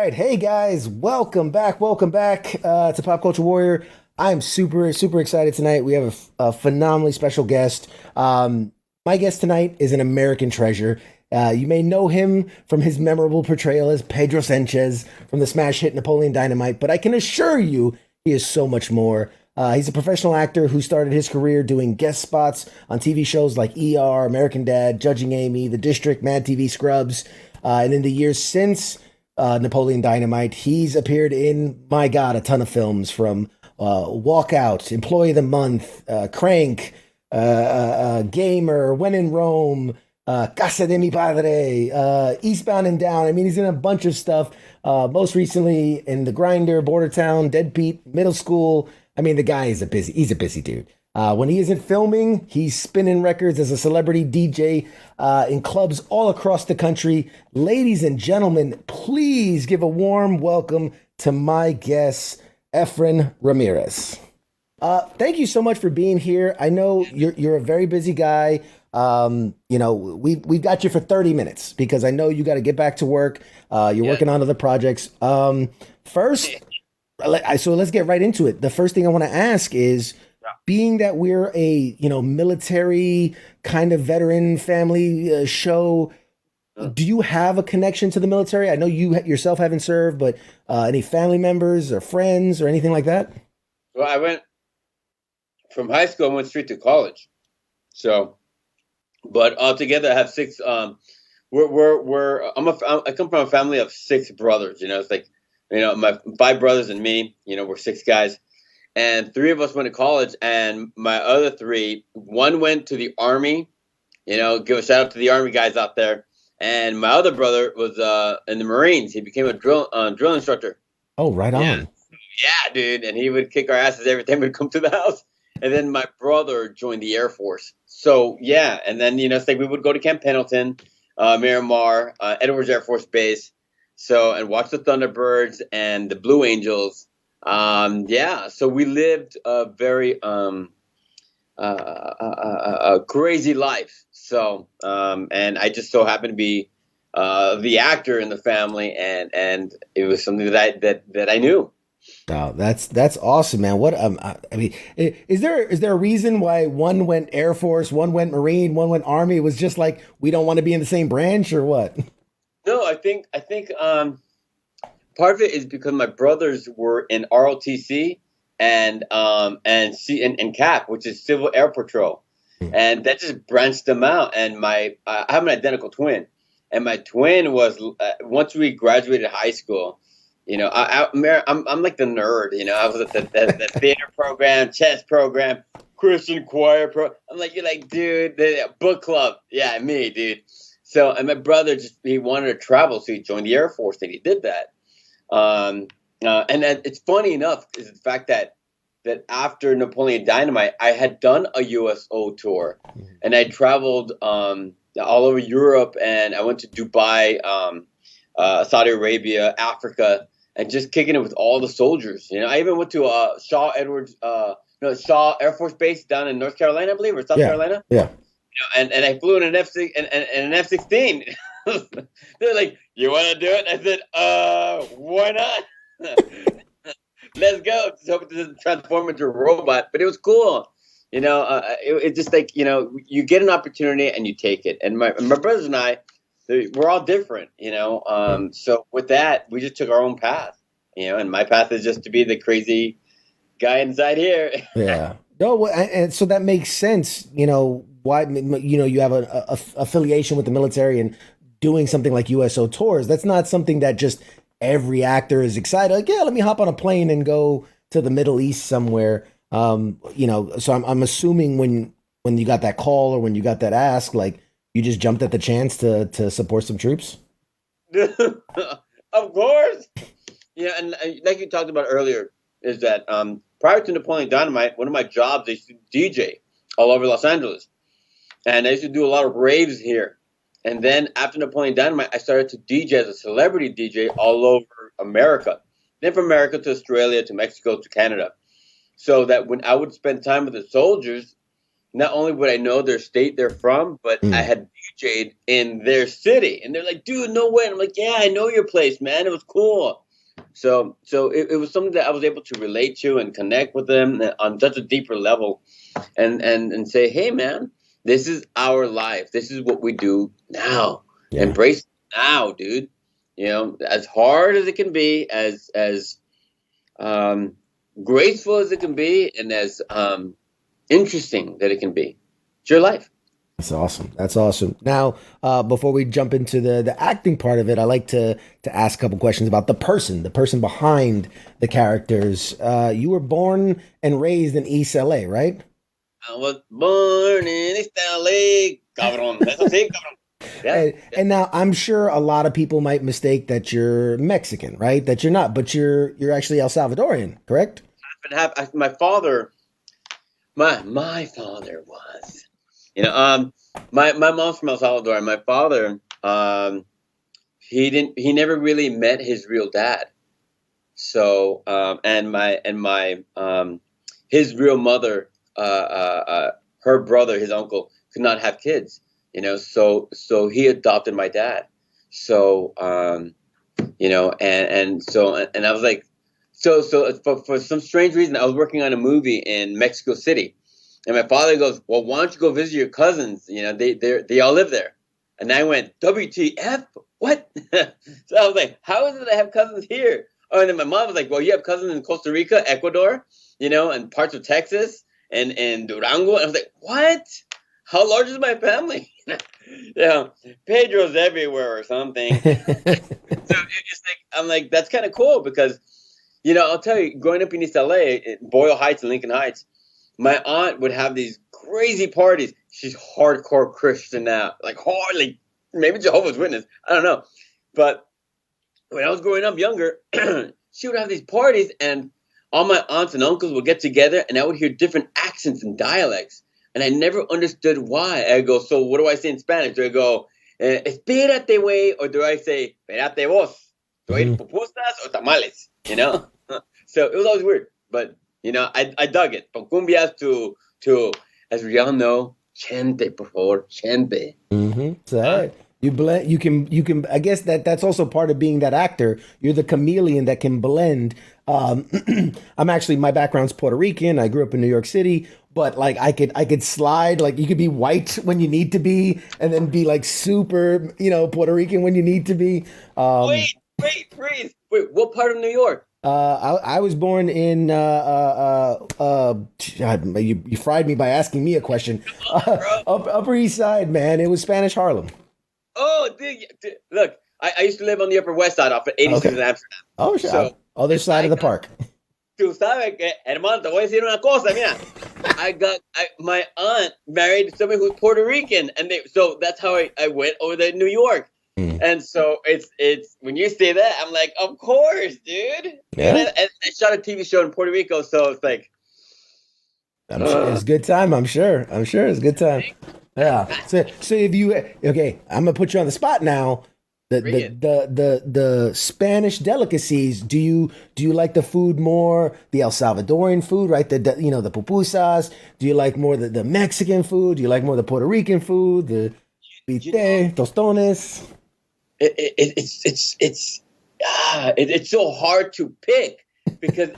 right, hey guys, welcome back to Pop Culture Warrior. I'm super excited tonight. We have a phenomenally special guest. My guest tonight is an American treasure. You may know him from his memorable portrayal as Pedro Sanchez from the smash hit Napoleon Dynamite, but I can assure you he is so much more. He's a professional actor who started his career doing guest spots on TV shows like ER, American Dad, Judging Amy, The District, Mad TV, Scrubs. And in the years since Napoleon Dynamite, he's appeared in, my God, a ton of films from Walkout, Employee of the Month, Crank, Gamer, When in Rome, Casa de mi padre, Eastbound and Down. I mean, he's in a bunch of stuff. Most recently in The Grinder, Border Town, Deadbeat, Middle School. I mean, the guy is he's a busy dude. When he isn't filming, he's spinning records as a celebrity DJ in clubs all across the country. Ladies and gentlemen, please give a warm welcome to my guest, Efren Ramirez. Thank you so much for being here. I know you're a very busy guy. We've got you for 30 minutes because I know you got to get back to work. You're working on other projects. First, so let's get right into it. The first thing I want to ask is, being that we're a military kind of veteran family show, do you have a connection to the military? I know you yourself haven't served, but any family members or friends or anything like that? Well, I went from high school. I went straight to college. So, but altogether, I have six. I come from a family of six brothers. It's like, my five brothers and me. We're six guys. And three of us went to college, and my other three, one went to the Army, give a shout out to the Army guys out there. And my other brother was in the Marines. He became a drill instructor. Oh, right on. Yeah, dude. And he would kick our asses every time we'd come to the house. And then my brother joined the Air Force. So, yeah. And then, it's like we would go to Camp Pendleton, Miramar, Edwards Air Force Base. So, and watch the Thunderbirds and the Blue Angels. So we lived a very crazy life. So, and I just so happened to be the actor in the family, and it was something that I knew. Wow, that's awesome, man. What I mean, is there a reason why one went Air Force, one went Marine, one went Army? It was just like we don't want to be in the same branch, or what? No, I think part of it is because my brothers were in ROTC and CAP, which is Civil Air Patrol, and that just branched them out. And I have an identical twin, and my twin was once we graduated high school. I'm like the nerd. I was at the theater program, chess program, Christian choir I'm like, you're like, dude, the book club, yeah, me, dude. So, and my brother he wanted to travel, so he joined the Air Force, and he did that. And it's funny enough is the fact that after Napoleon Dynamite, I had done a USO tour, and I traveled all over Europe, and I went to Dubai, Saudi Arabia, Africa, and just kicking it with all the soldiers. I even went to Shaw Air Force Base down in North Carolina, I believe, or South Carolina. Yeah. And I flew in an F-16. They're like, "You want to do it?" I said, why not? Let's go. Just hope it doesn't transform into a robot. But it was cool. It's just like, you get an opportunity and you take it. And my brothers and I, we're all different, So with that, we just took our own path, and my path is just to be the crazy guy inside here. Yeah. No, and so that makes sense. Why, you have a affiliation with the military and doing something like USO tours. That's not something that just every actor is excited. Like, yeah, let me hop on a plane and go to the Middle East somewhere. So I'm assuming when you got that call or when you got that ask, like you just jumped at the chance to support some troops. Of course. Yeah. And like you talked about earlier is that, prior to Napoleon Dynamite, one of my jobs, I used to DJ all over Los Angeles. And I used to do a lot of raves here. And then after Napoleon Dynamite, I started to DJ as a celebrity DJ all over America. Then from America to Australia, to Mexico, to Canada. So that when I would spend time with the soldiers, not only would I know their state they're from, but I had DJ'd in their city, and they're like, "Dude, no way!" And I'm like, "Yeah, I know your place, man. It was cool." So it was something that I was able to relate to and connect with them on such a deeper level, and say, "Hey, man, this is our life. This is what we do now. Yeah. Embrace it now, dude. You know, as hard as it can be, as graceful as it can be, and as interesting that it can be. It's your life." That's awesome. That's awesome. Now, before we jump into the acting part of it, I like to ask a couple questions about the person behind the characters. You were born and raised in East LA, right? I was born in East LA, cabrón. Eso sí, cabrón. Yeah. And now I'm sure a lot of people might mistake that you're Mexican, right? That you're not, but you're actually El Salvadorian, correct? My father was. You know, my mom's from El Salvador, and my father, he never really met his real dad. So, his real mother, her brother, his uncle, could not have kids. You know, so he adopted my dad. So, you know, and I was like, so for some strange reason, I was working on a movie in Mexico City. And my father goes, "Well, why don't you go visit your cousins? You know, they all live there." And I went, "WTF? What?" So I was like, "How is it I have cousins here?" Oh, and then my mom was like, "Well, you have cousins in Costa Rica, Ecuador, you know, and parts of Texas and Durango." And I was like, "What? How large is my family?" You know, Pedro's everywhere or something. So it's like, I'm like, that's kind of cool because, you know, I'll tell you, growing up in East LA, Boyle Heights and Lincoln Heights, my aunt would have these crazy parties. She's hardcore Christian now, like maybe Jehovah's Witness. I don't know. But when I was growing up younger, she would have these parties, and all my aunts and uncles would get together, and I would hear different accents and dialects. And I never understood why. I go, "So what do I say in Spanish?" Do I go, "Espérate, güey," or do I say, "Espérate vos"? Do I eat pupusas or tamales? You know? So it was always weird. But you know, I dug it. From cumbias to, as we all know, chente, por favor, chente. So you blend. You can. I guess that's also part of being that actor. You're the chameleon that can blend. I'm actually, my background's Puerto Rican. I grew up in New York City, but like I could slide. Like you could be white when you need to be, and then be like super, you know, Puerto Rican when you need to be. Wait, freeze. Wait, what part of New York? I was born in God, you fried me by asking me a question. Upper East Side, man. It was Spanish Harlem. Oh, dude, look, I used to live on the Upper West Side off of 86 in Amsterdam. Oh, sure. So, other side of the park. Tú sabes que, hermano, te voy a decir una cosa, mira. My aunt married somebody who's Puerto Rican, and so that's how I went over there to New York. And so it's when you say that, I'm like, of course, dude. Yeah. And I shot a TV show in Puerto Rico, so it's like, I'm sure it's a good time. I'm sure it's a good time. Yeah. So if you okay, I'm gonna put you on the spot now. The Spanish delicacies. Do you like the food more, the El Salvadorian food, right? The pupusas. Do you like more the Mexican food? Do you like more the Puerto Rican food? The tostones. It's so hard to pick because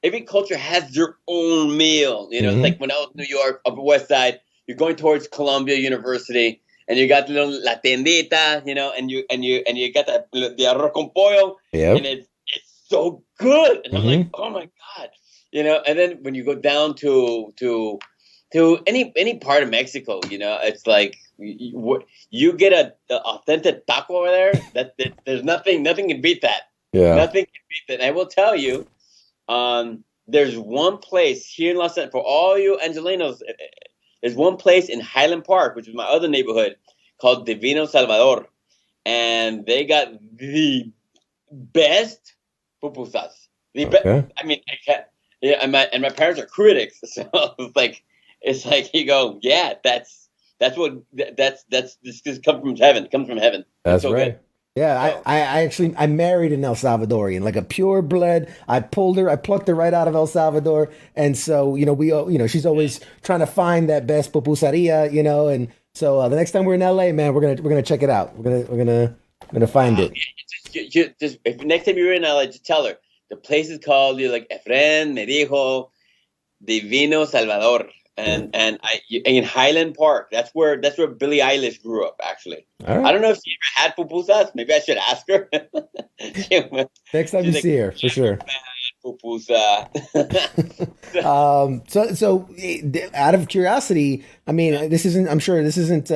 every culture has their own meal. You know, it's like when I was in New York, Upper West Side, you're going towards Columbia University, and you got the little la tiendita, you know, and you got the arroz con pollo, and it's so good, and I'm like, oh my god, you know. And then when you go down to any part of Mexico, you know, it's like you get a authentic taco over there. That there's nothing can beat that. Yeah, nothing can beat that. And I will tell you, there's one place here in Los Angeles for all you Angelenos. There's one place in Highland Park, which is my other neighborhood, called Divino Salvador, and they got the best pupusas. I mean, I can't. Yeah, and my parents are critics, so it's like you go, yeah, this comes from heaven. It comes from heaven. That's so right. Good. Yeah, So I actually I married an El Salvadorian, like a pure blood. I plucked her right out of El Salvador, and so she's always trying to find that best pupusaria, and so the next time we're in LA, man, we're gonna check it out. We're gonna find wow, it. just if next time you're in LA, just tell her the place is called. You're like Efren me dijo Divino Salvador, Yeah. and in Highland Park. That's where Billie Eilish grew up. Actually, All I right. don't know if she ever had pupusas. Maybe I should ask her. She- Next time you She's like see her, for sure. pupusa. Out of curiosity, I mean, this isn't. I'm sure this isn't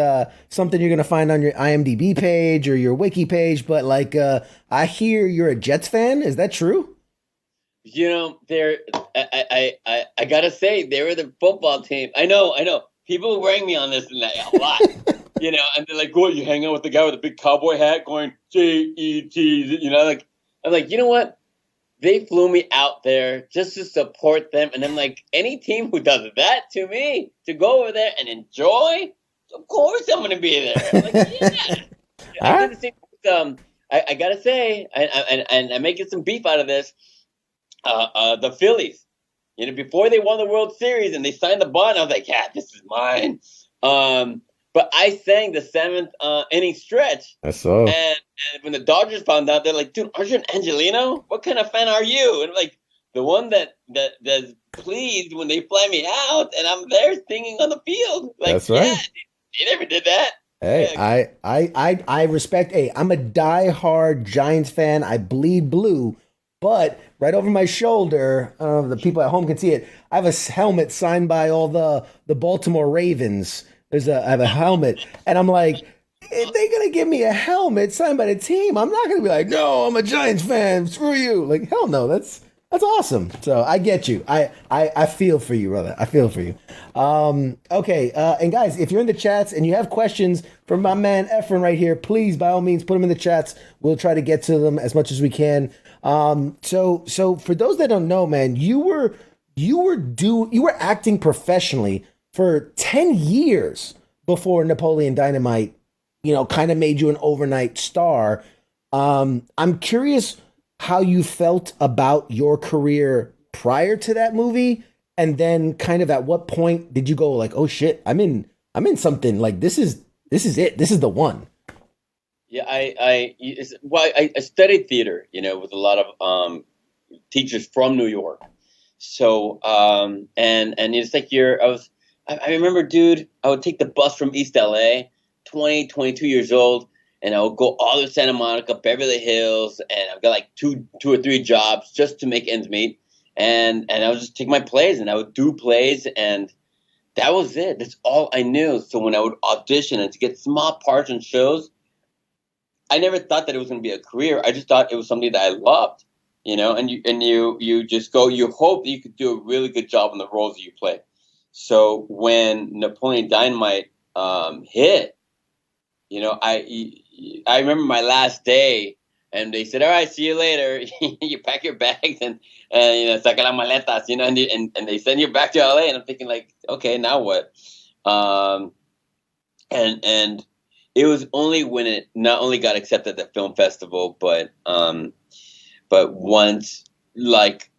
something you're gonna find on your IMDb page or your wiki page, but like, I hear you're a Jets fan. Is that true? They're. I gotta say, they were the football team. I know. People ring me on this and that a lot. And they're like, "What? You hang out with the guy with the big cowboy hat, going JET?" Like I'm like, you know what? They flew me out there just to support them, and I'm like, any team who does that to me to go over there and enjoy, of course I'm gonna be there. I'm like, yeah. All I right. did the same. I gotta say, and I may get some beef out of this. The Phillies. Before they won the World Series and they signed the bond, I was like, yeah, this is mine. But I sang the seventh inning stretch, I saw. and when the Dodgers found out, they're like, dude, aren't you an Angelino? What kind of fan are you? And I'm like, the one that's pleased when they fly me out, and I'm there singing on the field. Like, That's yeah, right. they never did that. Hey, Yeah, I respect. Hey, I'm a diehard Giants fan. I bleed blue, but right over my shoulder, the people at home can see it. I have a helmet signed by all the Baltimore Ravens. I have a helmet, and I'm like, if they're gonna give me a helmet signed by the team, I'm not gonna be like, no, I'm a Giants fan. Screw you. Like, hell no. That's awesome. So I get you. I feel for you, brother. I feel for you. Okay. And guys, if you're in the chats and you have questions for my man Efren right here, please by all means put them in the chats. We'll try to get to them as much as we can. So for those that don't know, man, you were acting professionally for 10 years before Napoleon Dynamite, kind of made you an overnight star. I'm curious how you felt about your career prior to that movie, and then kind of at what point did you go like, oh shit, I'm in something like this is it, this is the one. yeah. I studied theater, with a lot of teachers from New York. So and it's like I remember, dude, I would take the bus from East LA, 22 years old, and I would go all to Santa Monica, Beverly Hills, and I've got like two or three jobs just to make ends meet. And I would just take my plays and I would do plays, and that was it. That's all I knew. So when I would audition and to get small parts in shows, I never thought that it was going to be a career. I just thought it was something that I loved, and you just go. You hope that you could do a really good job in the roles that you play. So when Napoleon Dynamite hit, I remember my last day, and they said, "All right, see you later. You pack your bags and saca las maletas, and they send you back to LA." And I'm thinking like, okay, now what? Um, and it was only when it not only got accepted at the film festival, but once like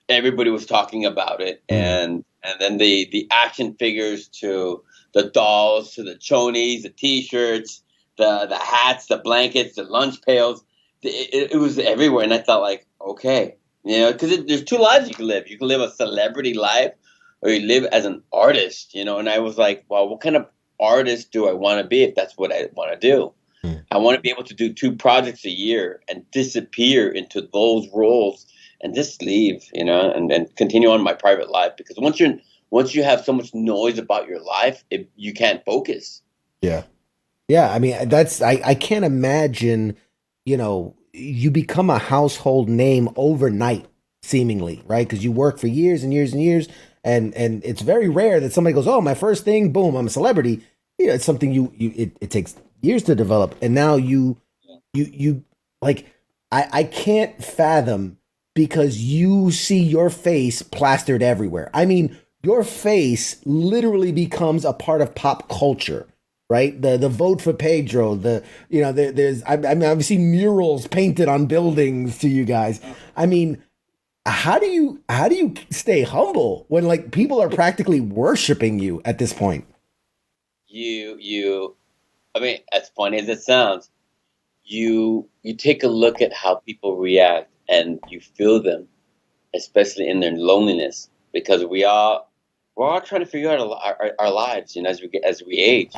everybody was talking about it, Mm. and then the action figures to the dolls to the chonies, the T-shirts, the hats, the blankets, the lunch pails. It was everywhere, and I thought like, okay, because there's two lives you can live. You can live a celebrity life, or you live as an artist. And I was like, well, what kind of artist do I want to be if that's what I want to do? Mm. I want to be able to do two projects a year and disappear into those roles and just leave, and continue on my private life. Because once you have so much noise about your life, you can't focus. Yeah. Yeah, I mean I can't imagine, you become a household name overnight, seemingly, right? Because you work for years and years and years, and it's very rare that somebody goes, "Oh, my first thing, boom, I'm a celebrity." It's something it takes years to develop, and now you like I can't fathom because you see your face plastered everywhere. I mean, your face literally becomes a part of pop culture. right? The vote for Pedro, there's I mean I've seen murals painted on buildings to you guys. I mean, how do you stay humble when like people are practically worshiping you at this point? You I mean, as funny as it sounds, you take a look at how people react and you feel them, especially in their loneliness, because we're all trying to figure out our lives, as we age,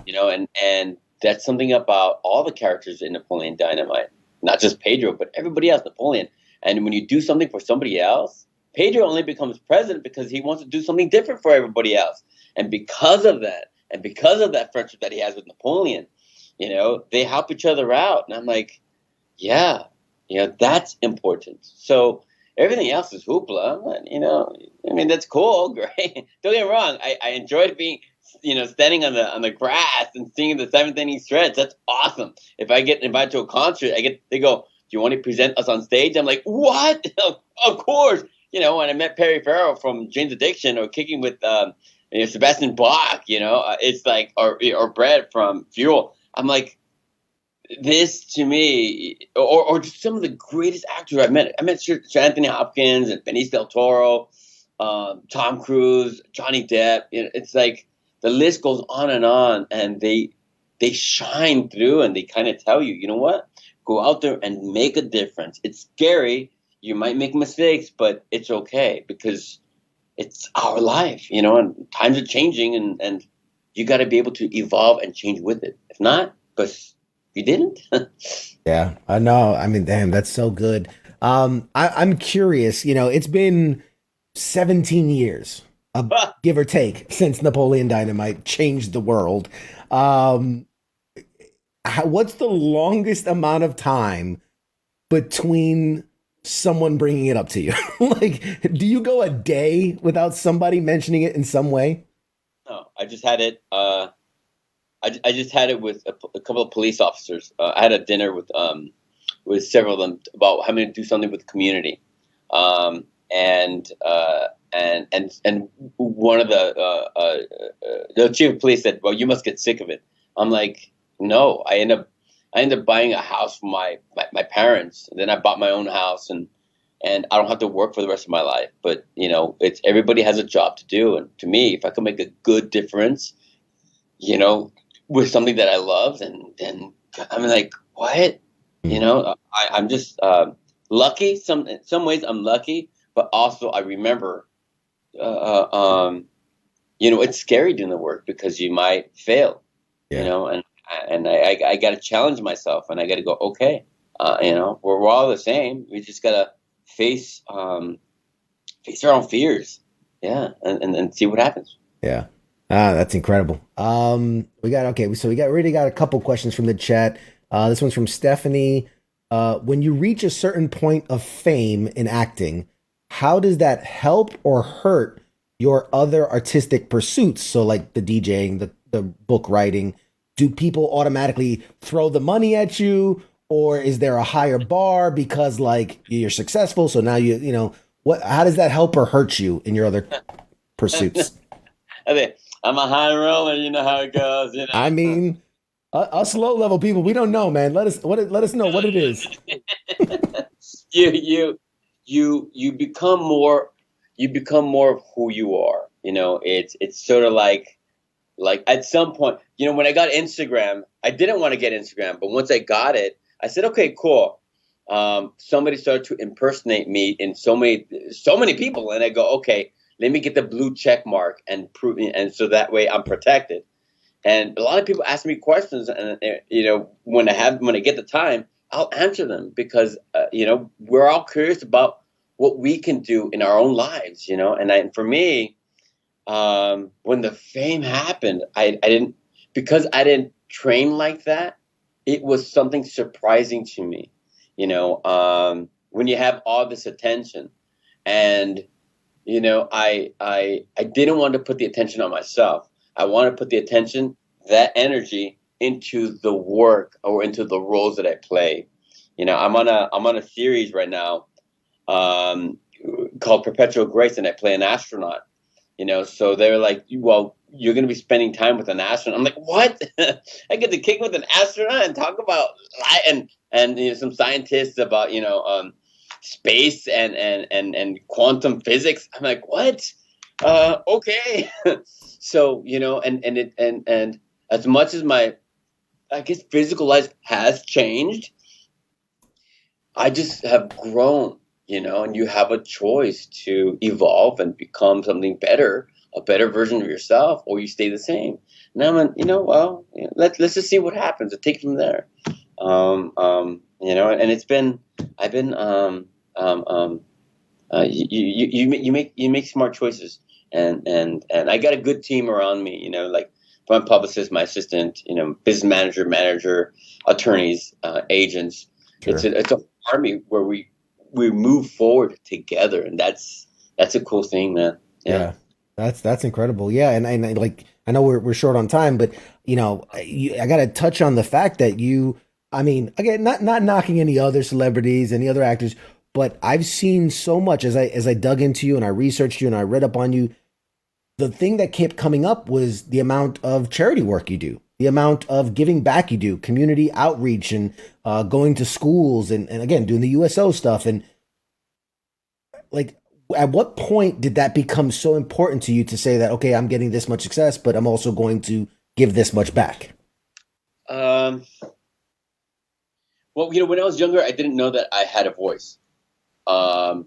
and that's something about all the characters in Napoleon Dynamite, not just Pedro, but everybody else, Napoleon. And when you do something for somebody else, Pedro only becomes president because he wants to do something different for everybody else. And because of that friendship that he has with Napoleon, they help each other out. And I'm like, yeah, that's important. So everything else is hoopla. I mean, that's cool, great. Don't get me wrong. I enjoyed being, standing on the grass and singing the seventh inning stretch. That's awesome. If I get invited to a concert, they go, "Do you want to present us on stage?" I'm like, "What? Of course." When I met Perry Farrell from Jane's Addiction, or kicking with Sebastian Bach, it's like, or Brett from Fuel. I'm like, this to me, or just some of the greatest actors I've met. I met Sir Anthony Hopkins and Benicio del Toro, Tom Cruise, Johnny Depp. It's like the list goes on, and they shine through, and they kind of tell you, you know what, go out there and make a difference. It's scary. You might make mistakes, but it's okay because it's our life, and times are changing, and you got to be able to evolve and change with it. If not, because you didn't. Yeah, I know. I mean, damn, that's so good. I'm curious. It's been 17 years, give or take, since Napoleon Dynamite changed the world. Um, what's the longest amount of time between someone bringing it up to you? Like, do you go a day without somebody mentioning it in some way? No, I just had it. I just had it with a couple of police officers. I had a dinner with several of them about having to do something with the community, and one of the chief of police said, "Well, you must get sick of it." I'm like, "No." I ended up buying a house for my parents, and then I bought my own house, and I don't have to work for the rest of my life. But it's everybody has a job to do, and to me, if I could make a good difference, with something that I love, and I'm like, what? I'm just lucky. In some ways, I'm lucky, but also I remember, it's scary doing the work because you might fail, and I got to challenge myself, and I got to go, okay, we're all the same. We just got to face our own fears, and see what happens. Yeah. That's incredible. We got a couple questions from the chat. This one's from Stephanie. When you reach a certain point of fame in acting, how does that help or hurt your other artistic pursuits? So like the DJing, the book writing, do people automatically throw the money at you, or is there a higher bar because like you're successful? So now how does that help or hurt you in your other pursuits? I'm a high roller, you know how it goes. I mean, us low level people, we don't know, man. Let us know what it is. You become more of who you are. It's sort of like at some point, when I got Instagram, I didn't want to get Instagram, but once I got it, I said, okay, cool. Somebody started to impersonate me in so many people, and I go, okay, let me get the blue check mark and prove, and so that way I'm protected. And a lot of people ask me questions, and when I get the time, I'll answer them because we're all curious about what we can do in our own lives, And for me, when the fame happened, I didn't train like that. It was something surprising to me, when you have all this attention, and I didn't want to put the attention on myself. I want to put the attention, that energy, into the work or into the roles that I play. I'm on a series right now, called Perpetual Grace, and I play an astronaut. So they're like, well, you're going to be spending time with an astronaut. I'm like, what? I get to kick with an astronaut and talk about and some scientists about space and quantum physics. I'm like, what? Okay. So and as much as my, I guess, physical life has changed, I just have grown. And you have a choice to evolve and become something better, a better version of yourself, or you stay the same. And I'm let's just see what happens and take it from there. And it's been, I've been, you make smart choices, and I got a good team around me. Like my publicist, my assistant, business manager, attorneys, agents. Sure. It's a army where we move forward together, and that's a cool thing, man. Yeah. That's incredible. Yeah, and I know we're short on time, but I got to touch on the fact that again, not knocking any other celebrities, any other actors, but I've seen so much as I dug into you and I researched you and I read up on you. The thing that kept coming up was the amount of charity work you do, the amount of giving back you do, community outreach, and going to schools, and again doing the USO stuff. And like, at what point did that become so important to you to say that, okay, I'm getting this much success, but I'm also going to give this much back? Well, when I was younger, I didn't know that I had a voice, and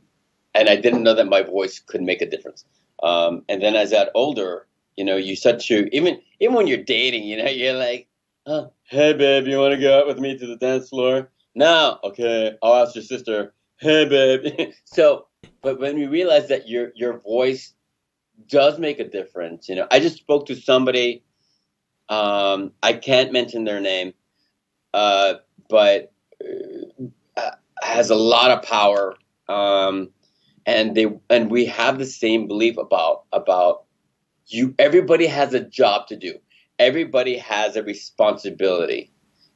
I didn't know that my voice could make a difference. And then as I got older, you start to, even when you're dating, you're like, oh, hey, babe, you want to go out with me to the dance floor? No. Okay, I'll ask your sister. Hey, babe. So, but when you realize that your voice does make a difference, I just spoke to somebody, I can't mention their name, but has a lot of power, and we have the same belief about you. Everybody has a job to do. Everybody has a responsibility.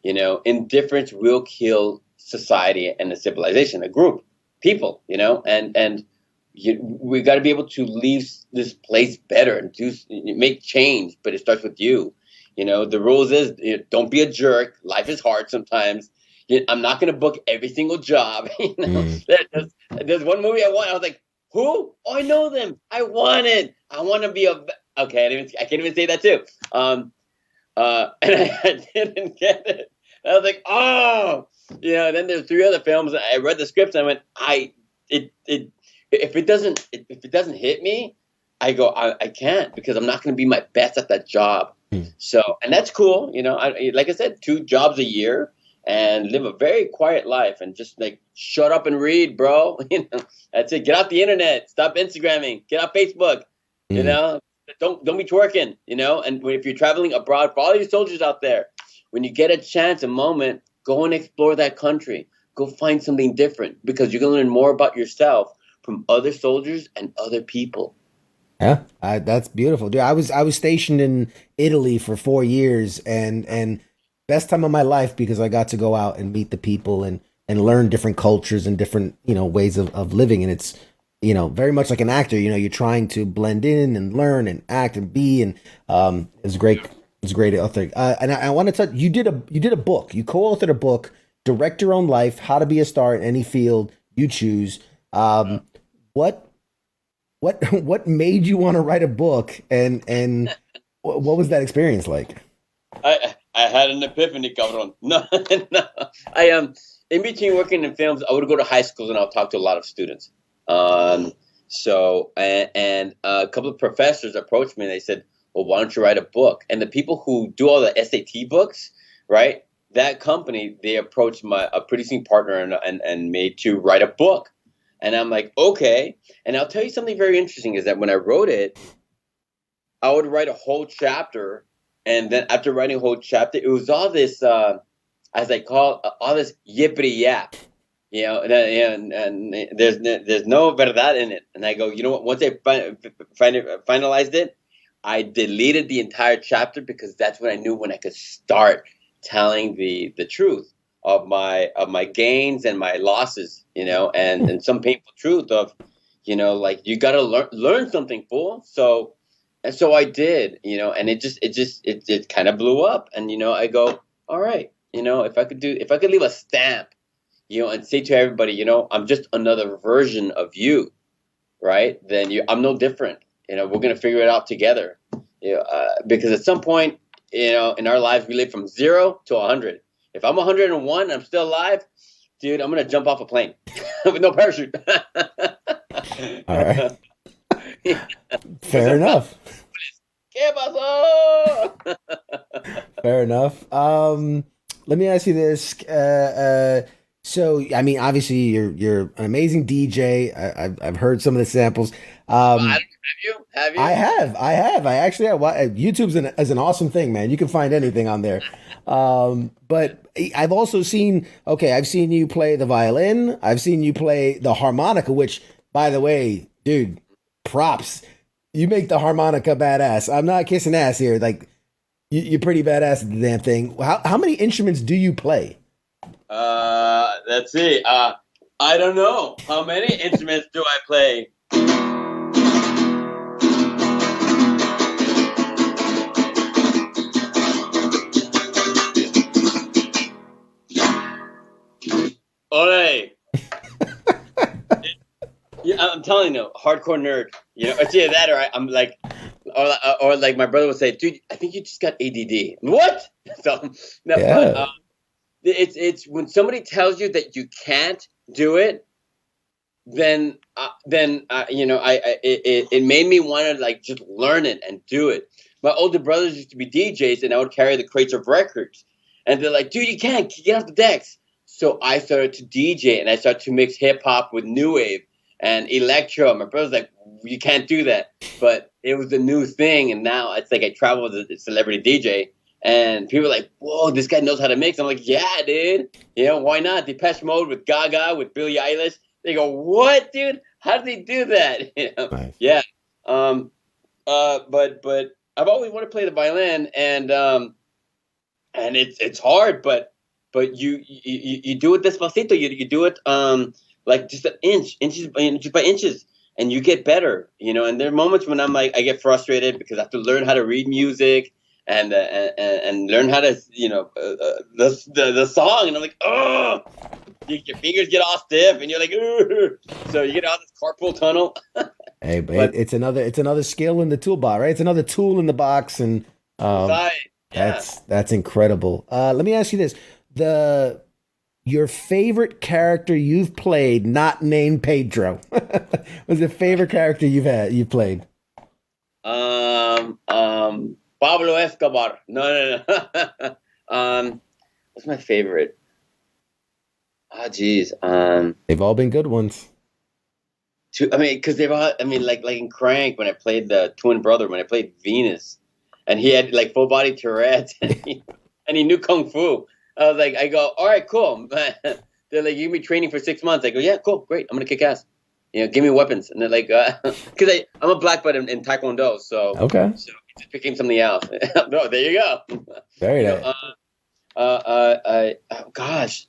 Indifference will kill society and a civilization, a group, people. We got to be able to leave this place better and make change. But it starts with you. The rules is, don't be a jerk. Life is hard sometimes. I'm not going to book every single job. There's one movie I want. I was like, who? Oh, I know them. I want to be okay. I can't even say that too. And I didn't get it. I was like, oh, then there's 3 other films. I read the scripts and I went, if it doesn't hit me, I go, I can't, because I'm not going to be my best at that job. So, and that's cool. Like I said, 2 jobs a year and live a very quiet life and just like shut up and read, bro. That's it. Get off the internet. Stop Instagramming. Get off Facebook. Don't be twerking. And if you're traveling abroad, for all you soldiers out there, when you get a chance, a moment, go and explore that country. Go find something different, because you're gonna learn more about yourself from other soldiers and other people. Yeah, that's beautiful, dude. I was stationed in Italy for 4 years, and best time of my life, because I got to go out and meet the people and learn different cultures and different ways of living. And it's very much like an actor. You're trying to blend in and learn and act and be, and it's great. It's great. And I want to touch. You did a book. You co-authored a book. Direct Your Own Life: How to Be a Star in Any Field You Choose. What made you want to write a book, and what was that experience like? I had an epiphany, cabrón. No. I in between working in films, I would go to high schools and I'll talk to a lot of students. So a couple of professors approached me and they said, well, why don't you write a book? And the people who do all the SAT books, right? That company, they approached a producing partner and made to write a book. And I'm like, okay. And I'll tell you something very interesting is that when I wrote it, I would write a whole chapter. And then after writing a whole chapter, it was all this, as I call all this yippity yap, and there's no verdad in it. And I go, you know what? Once I finalized it, I deleted the entire chapter, because that's when I knew when I could start telling the truth of my gains and my losses, and some painful truth of, like, you got to learn something, fool. So And so I did, and it kind of blew up. And, I go, all right, if I could leave a stamp, and say to everybody, I'm just another version of you, right? Then I'm no different. We're going to figure it out together. Because at some point, in our lives, we live from 0 to 100. If I'm 101 and I'm still alive, dude, I'm going to jump off a plane with no parachute. All right. Fair enough. ¿Qué pasó? Fair enough. Let me ask you this. So, I mean, obviously, you're an amazing DJ. I've heard some of the samples. Have you? I have. I actually have. YouTube's is an awesome thing, man. You can find anything on there. But I've also seen. Okay, I've seen you play the violin. I've seen you play the harmonica. Which, by the way, dude, props. You make the harmonica badass. I'm not kissing ass here. Like, you're pretty badass at the damn thing. How many instruments do you play? Let's see. I don't know. How many instruments do I play? Ole. Yeah, I'm telling you, hardcore nerd. It's either that or I'm like, or like my brother would say, dude, I think you just got ADD. What? So, no, Yeah. but it's when somebody tells you that you can't do it, then it made me want to like just learn it and do it. My older brothers used to be DJs, and I would carry the crates of records, and they're like, dude, you can't get off the decks. So I started to DJ, and I started to mix hip hop with new wave and electro. My brother's like, you can't do that, but it was a new thing, and now it's like I travel as a celebrity DJ. And people are like, whoa, this guy knows how to mix. I'm like, yeah, dude. Why not? Depeche Mode with Gaga, with Billie Eilish. They go, what, dude? How did they do that? Nice. Yeah. But I've always wanted to play the violin, and it's hard, but you do it despacito. You do it like just inches by inches, and you get better. And there are moments when I'm like, I get frustrated because I have to learn how to read music. And learn how to the song, and I'm like, oh, your fingers get all stiff, and you're like, ugh. So you get out this carpal tunnel. Hey, but it's another skill in the toolbox, right? It's another tool in the box, and that's incredible. Let me ask you this: your favorite character you've played, not named Pedro, was the favorite character you've played? Pablo Escobar. No. What's my favorite? Oh, geez. They've all been good ones. Because they've all. Like in Crank, when I played the twin brother, when I played Venus, and he had like full body Tourette's, and he knew kung fu. I was like, I go, all right, cool. They're like, you give me training for 6 months. I go, yeah, cool, great. I'm gonna kick ass. Give me weapons. And they're like, because I'm a black belt in Taekwondo, so okay. So it just became something else. No, there you go. Very nice. Gosh,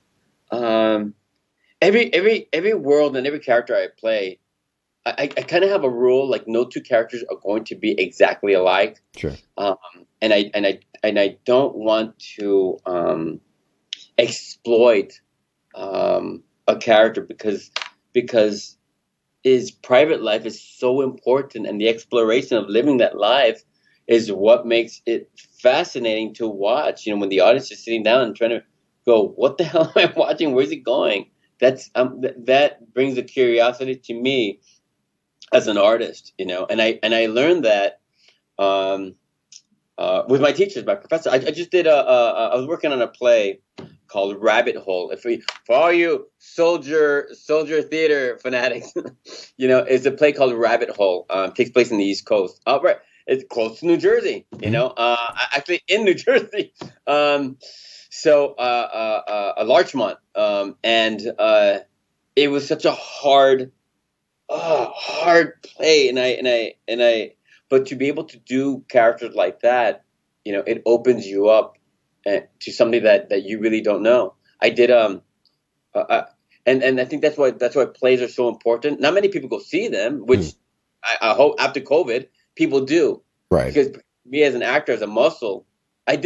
every world and every character I play, I kind of have a rule, like no two characters are going to be exactly alike. Sure. And I don't want to exploit a character because his private life is so important, and the exploration of living that life is what makes it fascinating to watch. When the audience is sitting down and trying to go, what the hell am I watching? Where's it going? That brings a curiosity to me as an artist, and I learned that with my teachers, my professor. I just did I was working on a play called Rabbit Hole. For all you soldier theater fanatics, it's a play called Rabbit Hole. Takes place in the East Coast. Right, it's close to New Jersey. Actually in New Jersey. So Larchmont. And it was such a hard play, and I. But to be able to do characters like that, it opens you up to somebody that you really don't know. I did and I think that's why plays are so important. Not many people go see them, which I hope after COVID people do. Right. Because me as an actor, as a muscle, I'll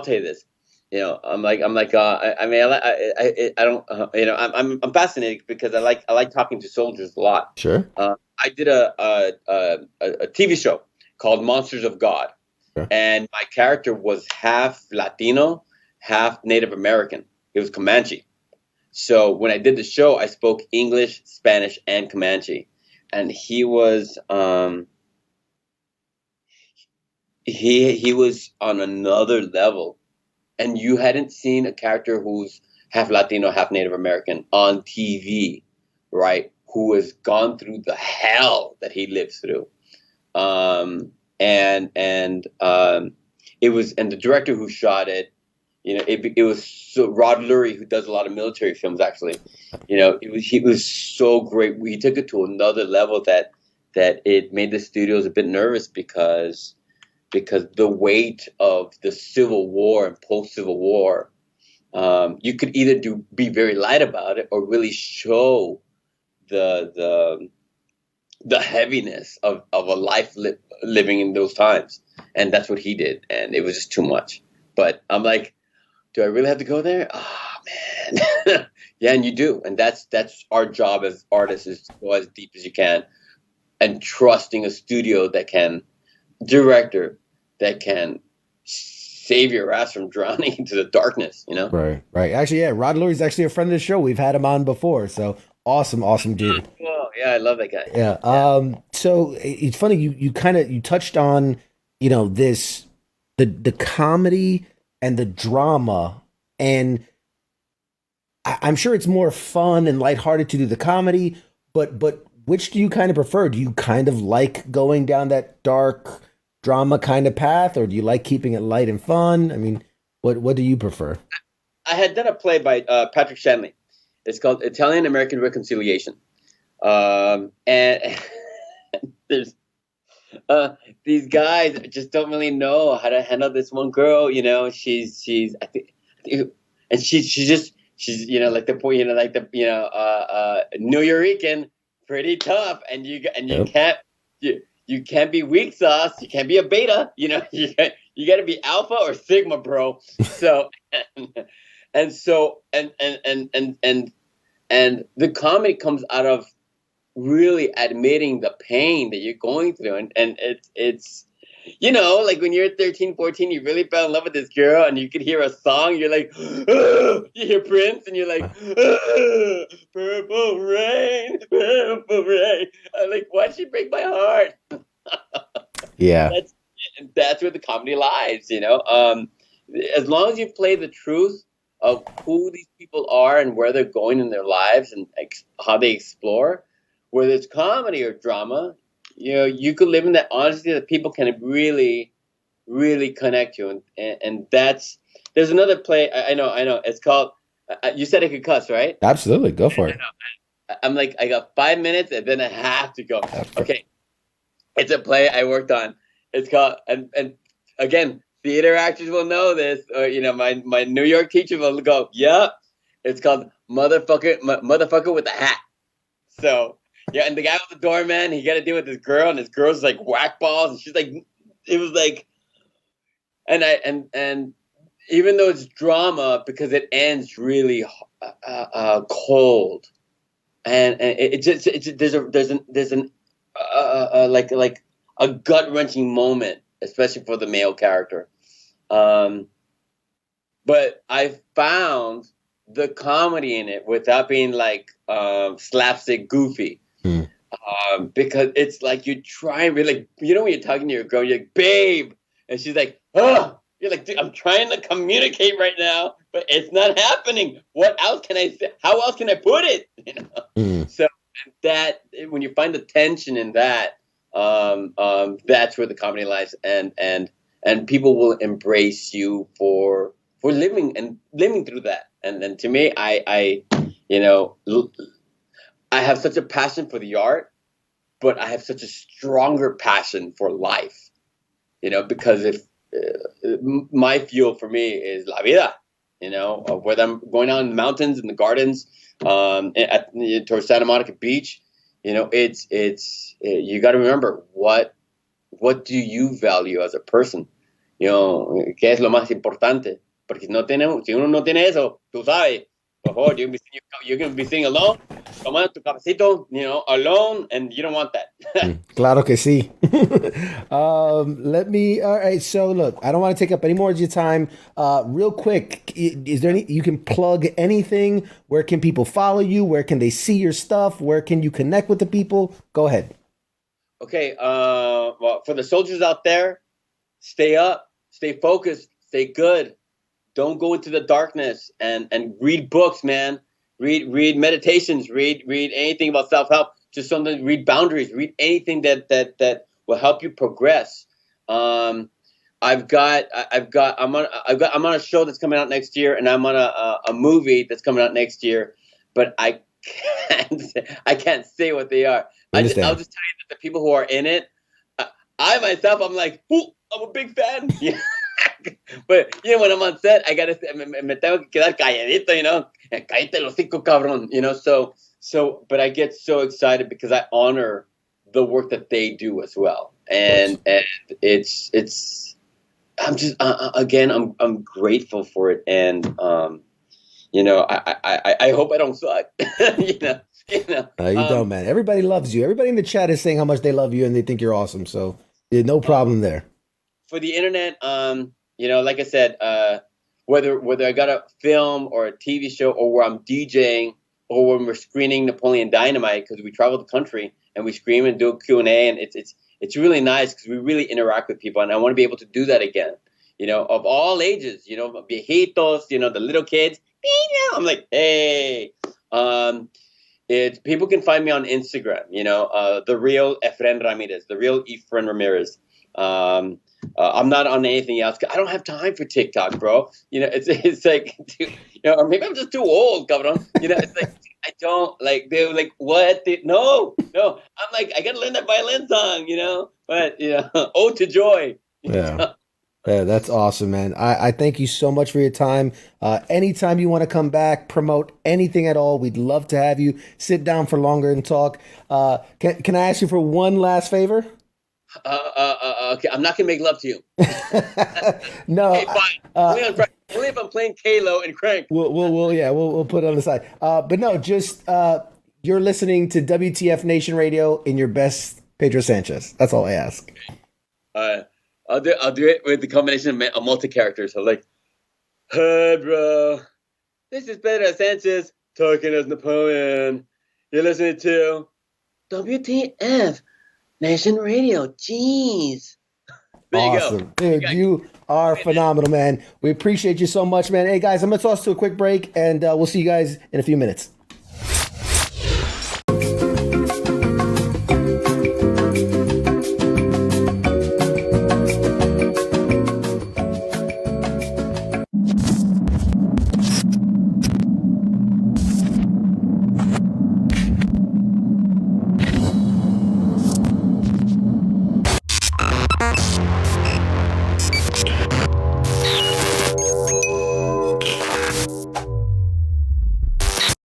tell you this. I mean, I don't, I'm fascinated because I like talking to soldiers a lot. Sure. I did a TV show called Monsters of God, Sure. and my character was half Latino, half Native American. It was Comanche. So when I did the show, I spoke English, Spanish, and Comanche, and he was he was on another level. And you hadn't seen a character who's half Latino, half Native American on TV, right? Who has gone through the hell that he lived through. It was, and the director who shot it, it was so Rod Lurie, who does a lot of military films, actually. He was so great. He took it to another level that it made the studios a bit nervous because the weight of the Civil War and post-Civil War, you could either be very light about it or really show the heaviness of a life living in those times, and that's what he did, and it was just too much. But I'm like, do I really have to go there? Oh man, yeah, and you do, and that's our job as artists, is to go as deep as you can, and trusting a studio director that can save your ass from drowning into the darkness, Right. Actually, yeah, Rod Lurie's actually a friend of the show. We've had him on before, so awesome dude. Oh, yeah, I love that guy. Yeah. So it's funny you touched on, this the comedy and the drama, and I'm sure it's more fun and lighthearted to do the comedy, but which do you kind of prefer? Do you kind of like going down that dark drama kind of path, or do you like keeping it light and fun? I mean, what do you prefer? I had done a play by Patrick Shanley. It's called Italian American Reconciliation, and there's these guys just don't really know how to handle this one girl. She's I think, and she's like the point, New Yorican, pretty tough, and you can't. You can't be weak sauce. You can't be a beta. You got to be alpha or sigma, bro. So and the comedy comes out of really admitting the pain that you're going through, and it's like when you're 13, 14, you really fell in love with this girl, and you could hear a song, you're like, you hear Prince, and you're like, purple rain, purple rain. I'm like, why'd she break my heart? Yeah. That's where the comedy lies, as long as you play the truth of who these people are and where they're going in their lives and how they explore, whether it's comedy or drama, you could live in that honesty that people can really, really connect to. And there's another play. I know. It's called, you said I could cuss, right? Absolutely. Go for it. I'm like, I got 5 minutes and then I have to go. Okay. It's a play I worked on. It's called, and again, theater actors will know this, or, my New York teacher will go, yeah, it's called Motherfucker with a Hat. So, yeah, and the guy with the doorman, he got to deal with this girl, and this girl's like whack balls, and she's like, it was like, and even though it's drama, because it ends really cold, and there's an like a gut wrenching moment, especially for the male character. But I found the comedy in it without being like slapstick goofy. Because it's like you try and really, when you're talking to your girl, you're like, babe, and she's like, oh, you're like, dude, I'm trying to communicate right now, but it's not happening. What else can I say? How else can I put it? So that when you find the tension in that, that's where the comedy lies, and people will embrace you for living through that. And then to me, I have such a passion for the art, but I have such a stronger passion for life, because if my fuel for me is la vida, whether I'm going out in the mountains, in the gardens, towards Santa Monica Beach, it's you got to remember what what do you value as a person? ¿Qué es lo más importante? Porque si uno no tiene eso, tú sabes, por favor, you're going to be sitting alone, tomando tu cafecito, alone, and you don't want that. Claro que sí. All right. So look, I don't want to take up any more of your time. Real quick, is there you can plug anything? Where can people follow you? Where can they see your stuff? Where can you connect with the people? Go ahead. Okay. Well, for the soldiers out there, stay up, stay focused, stay good. Don't go into the darkness and read books, man. Read meditations, read anything about self-help. Just something, read boundaries, read anything that will help you progress. I'm on a show that's coming out next year, and I'm on a movie that's coming out next year, but I can't say what they are. I'll just tell you that the people who are in it, I myself, I'm like, ooh, I'm a big fan. Yeah. But when I'm on set, I gotta me tengo que quedar calladito, cállate el hocico, cabrón, so but I get so excited because I honor the work that they do as well, and it's I'm just again I'm grateful for it, and I hope I don't suck. You don't, man. Everybody loves you. Everybody in the chat is saying how much they love you and they think you're awesome. So there's no problem there. For the internet, like I said, whether I got a film or a TV show or where I'm DJing or when we're screening Napoleon Dynamite, because we travel the country and we scream and do a Q&A, and it's really nice because we really interact with people, and I want to be able to do that again, of all ages, viejitos, the little kids. I'm like, hey, people can find me on Instagram, the real Efren Ramirez, the real Efren Ramirez. I'm not on anything else. I don't have time for TikTok, bro. It's like, dude, or maybe I'm just too old, cabrón. It's like, I don't like, they're like, what? No. I'm like, I got to learn that violin song, but, Ode to Joy. Yeah. Yeah, that's awesome, man. I thank you so much for your time. Anytime you want to come back, promote anything at all, we'd love to have you sit down for longer and talk. Can I ask you for one last favor? Okay, I'm not gonna make love to you. No, hey, only if I'm playing Kalo and Crank. We'll put it on the side. But no, just you're listening to WTF Nation Radio in your best Pedro Sanchez. That's all I ask. I'll do it with the combination of multi characters. So like, hey bro, this is Pedro Sanchez talking as Napoleon. You're listening to WTF Nation Radio. Jeez. There awesome. You go. Dude, you are phenomenal, man. We appreciate you so much, man. Hey, guys, I'm going to toss to a quick break, and we'll see you guys in a few minutes.